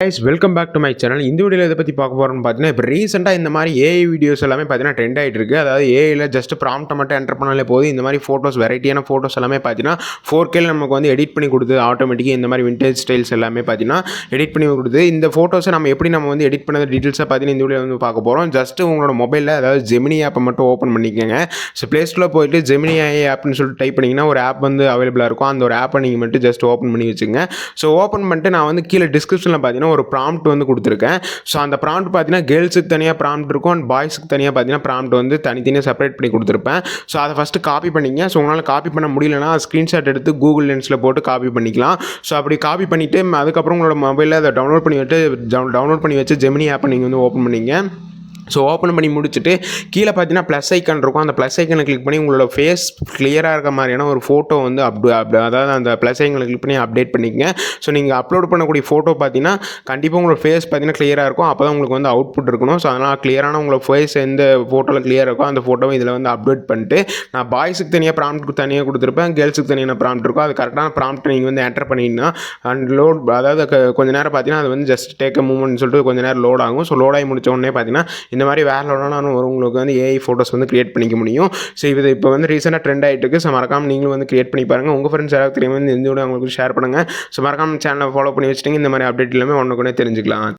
Guys welcome back to my channel. இந்த வீடியோவில் இதை பற்றி பார்க்க போகிறோம்னு பார்த்தீங்கன்னா, இப்போ ரீசெண்டாக இந்த மாதிரி ஏஐ வீடியோஸ் எல்லாமே பார்த்தீங்கன்னா ட்ரெண்ட் ஆகிட்டு இருக்குது. அதாவது ஏஐயில் ஜஸ்ட் ப்ராம்ப்ட்டை மட்டும் என்டர் பண்ணாலே போதும். இந்த மாதிரி ஃபோட்டோஸ், வெரைட்டியான ஃபோட்டோஸ் எல்லாமே பார்த்தீங்கன்னா 4K நமக்கு வந்து எடிட் பண்ணி கொடுத்து ஆட்டோமேட்டிக்காக இந்த மாதிரி விண்டேஜ் ஸ்டைல்ஸ் எல்லாமே பார்த்தீங்கன்னா எடிட் பண்ணி கொடுத்து இந்த ஃபோட்டோஸை நம்ம வந்து எடிட் பண்ணது டீட்டெயில்ஸாக பார்த்தீங்கன்னா இந்த வீடியோ வந்து பார்க்க போகிறோம். ஜஸ்ட் உங்களோட மொபைலில் அதாவது ஜெமினி ஆப்பை மட்டும் ஓப்பன் பண்ணிக்கோங்க. ஸோ ப்ளே ஸ்டோரில் போயிட்டு ஜெமினி AI ஆப்னு சொல்லிட்டு டைப் பண்ணிங்கன்னா ஒரு ஆப் வந்து அவைலபிளாக இருக்கும். அந்த ஒரு ஆப்பை நீங்கள் மட்டும் ஜஸ்ட் ஓப்பன் பண்ணி வச்சுங்க. ஸோ ஓப்பன் பண்ணிட்டு நான் வந்து கீழே டிஸ்கிரிப்ஷனில் பார்த்தீங்கன்னா ஒரு ப்ராம்ப்ட் வந்து கொடுத்துருக்கேன். ஸோ அந்த ப்ராம்ப்ட் பார்த்தீங்கன்னா கேர்ள்ஸுக்கு தனியாக ப்ராம்ப்ட் இருக்கும் அண்ட் பாய்ஸுக்கு தனியாக பார்த்தீங்கன்னா ப்ராம்ப்ட் வந்து தனித்தனியாக செப்பரேட் பண்ணி கொடுத்துருப்பேன். ஸோ அதை ஃபஸ்ட்டு காப்பி பண்ணிங்க. ஸோ உங்களால் காப்பி பண்ண முடியலன்னா ஸ்க்ரீன்ஷாட் எடுத்து கூகுள் லென்ஸில் போட்டு காப்பி பண்ணிக்கலாம். ஸோ அப்படி காப்பி பண்ணிவிட்டு அதுக்கப்புறம் உங்களோட மொபைலில் அதை டவுன்லோட் பண்ணி வச்சு ஜெமினி ஆப்பை நீங்கள் வந்து ஓப்பன் பண்ணிங்க. ஸோ ஓப்பன் பண்ணி முடிச்சுட்டு கீழே பார்த்தீங்கன்னா ப்ளஸ் ஐக்கான் இருக்கும். அந்த ப்ளஸ் ஐக்கனை கிளிக் பண்ணி உங்களோட ஃபேஸ் கிளியராக இருக்க மாதிரியான ஒரு ஃபோட்டோ வந்து அதாவது அந்த ப்ளஸ் ஐக்கனை கிளிக் பண்ணி அப்டேட் பண்ணிக்கங்க. ஸோ நீங்கள் அப்லோட் பண்ணக்கூடிய ஃபோட்டோ பார்த்தீங்கன்னா கண்டிப்பாக உங்களோட ஃபேஸ் பார்த்தீங்கன்னா கிளியராக இருக்கும். அப்போ தான் உங்களுக்கு வந்து அவுட்புட் இருக்கணும். ஸோ அதனால் கிளியரான உங்களோட ஃபேஸ் எந்த ஃபோட்டோவில் கிளியராக இருக்கோ அந்த ஃபோட்டோவை இதில் வந்து அப்டேட் பண்ணிட்டு நான் பாய்ஸுக்கு தனியாக ப்ராம்ப்ட் தனியாக கொடுத்துருப்பேன், கேர்ள்ஸுக்கு தனியான ப்ராம்ப்ட் இருக்கும். அது கரெக்டான ப்ராம்ப்ட் நீங்கள் வந்து என்டர் பண்ணிங்கன்னா அண்ட் அதாவது கொஞ்சம் நேரம் பார்த்தீங்கன்னா அது வந்து ஜஸ்ட் டேக் அ மூவ்மெண்ட் சொல்லிட்டு கொஞ்சம் நேரம் லோட் ஆகும். ஸோ லோட் ஆகி முடிச்ச உடனே பார்த்தீங்கன்னா இந்த மாதிரி வேற உங்களுக்கு வந்து ஏஐ ஃபோட்டோஸ் வந்து கிரியேட் பண்ணிக்க முடியும். ஸோ இது இப்போ வந்து ரீசெண்டாக ட்ரெண்ட் ஆகிட்டு இருக்குது. ஸோ மறக்காமல் நீங்களும் வந்து கிரியேட் பண்ணி பாருங்கள். உங்கள் ஃப்ரெண்ட்ஸ் யாராவது தெரியும் வந்து இந்த வீடியோ உங்களுக்கு ஷேர் பண்ணுங்கள். ஸோ மறக்காமல் சேனலை ஃபாலோ பண்ணி வச்சுட்டிங்க இந்த மாதிரி அப்டேட் எல்லாமே ஒன்று கூட தெரிஞ்சுக்கலாம்.